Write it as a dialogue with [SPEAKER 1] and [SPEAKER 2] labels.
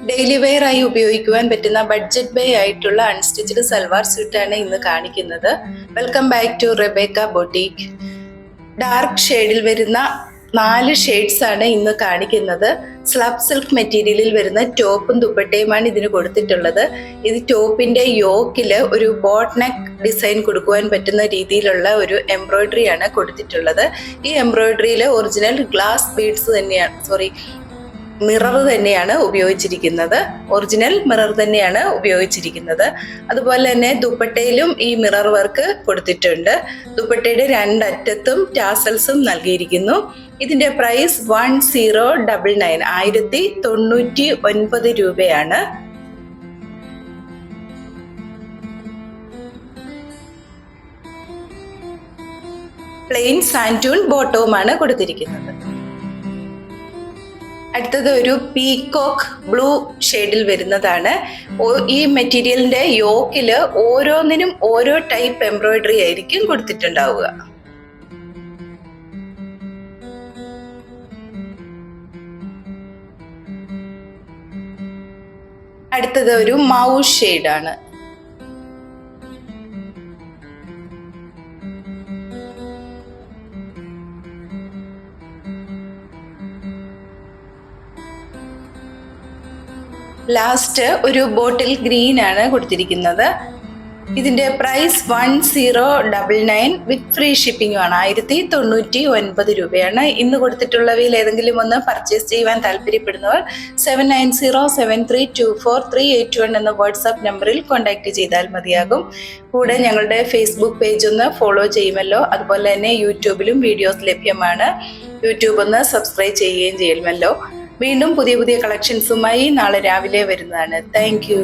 [SPEAKER 1] Daily wear ആയി ഉപയോഗിക്കുവാൻ പറ്റുന്ന ബഡ്ജറ്റ് ബേ ആയിട്ടുള്ള അൺസ്റ്റിച്ച്ഡ് സൽവാർ സ്യൂട്ടാണ് ഇന്ന് കാണിക്കുന്നത്. Welcome back to Rebecca boutique. Dark ഷെയ്ഡിൽ വരുന്ന 4 ഷെയ്ഡ്സ് ആണ് ഇന്ന് കാണിക്കുന്നത്. സ്ലബ് സിൽക്ക് മെറ്റീരിയലിൽ വരുന്ന ടോപ്പും ദുപ്പട്ടയുമാണ് ഇതിന് കൊടുത്തിട്ടുള്ളത്. ഇത് ടോപ്പിന്റെ യോക്കില് ഒരു ബോട്ട് നെക്ക് ഡിസൈൻ കൊടുക്കുവാൻ പറ്റുന്ന രീതിയിലുള്ള ഒരു എംബ്രോയിഡറി ആണ് കൊടുത്തിട്ടുള്ളത്. ഈ എംബ്രോയിഡറിയിൽ ഒറിജിനൽ ഗ്ലാസ് ബീഡ്സ് തന്നെയാണ്, മിറർ തന്നെയാണ് ഉപയോഗിച്ചിരിക്കുന്നത്. ഒറിജിനൽ മിറർ തന്നെയാണ് ഉപയോഗിച്ചിരിക്കുന്നത്. അതുപോലെ തന്നെ ദുപ്പട്ടയിലും ഈ മിറർ വർക്ക് കൊടുത്തിട്ടുണ്ട്. ദുപ്പട്ടയുടെ 2 അറ്റത്തും ടാസൽസും നൽകിയിരിക്കുന്നു. ഇതിന്റെ പ്രൈസ് 1099 1099 രൂപയാണ്. പ്ലെയിൻ സാൻറ്റൂൺ ബോട്ടവുമാണ് കൊടുത്തിരിക്കുന്നത്. അടുത്തത് ഒരു പീകോക്ക് ബ്ലൂ ഷെയ്ഡിൽ വരുന്നതാണ്. ഈ മെറ്റീരിയലിന്റെ യോക്കില് ഓരോന്നിനും ഓരോ ടൈപ്പ് എംബ്രോയിഡറി ആയിരിക്കും കൊടുത്തിട്ടുണ്ടാവുക. അടുത്തത് ഒരു മൗസ് ഷെയ്ഡാണ്. ലാസ്റ്റ് ഒരു ബോട്ടിൽ ഗ്രീൻ ആണ് കൊടുത്തിരിക്കുന്നത്. ഇതിന്റെ പ്രൈസ് 1099 വിത്ത് ഫ്രീ ഷിപ്പിംഗ് ആണ്. 1099 രൂപയാണ്. ഇന്ന് കൊടുത്തിട്ടുള്ളവയിൽ ഏതെങ്കിലും ഒന്ന് പർച്ചേസ് ചെയ്യുവാൻ താല്പര്യപ്പെടുന്നവർ 7907324381 എന്ന വാട്സാപ്പ് നമ്പറിൽ കോൺടാക്ട് ചെയ്താൽ മതിയാകും. കൂടെ ഞങ്ങളുടെ ഫേസ്ബുക്ക് പേജ് ഒന്ന് ഫോളോ ചെയ്യുമല്ലോ. അതുപോലെ തന്നെ യൂട്യൂബിലും വീഡിയോസ് ലഭ്യമാണ്. യൂട്യൂബ് ഒന്ന് സബ്സ്ക്രൈബ് ചെയ്യുകയും ചെയ്യുമല്ലോ. വീണ്ടും പുതിയ കളക്ഷൻസുമായി നാളെ രാവിലെ വരുന്നതാണ്. Thank you.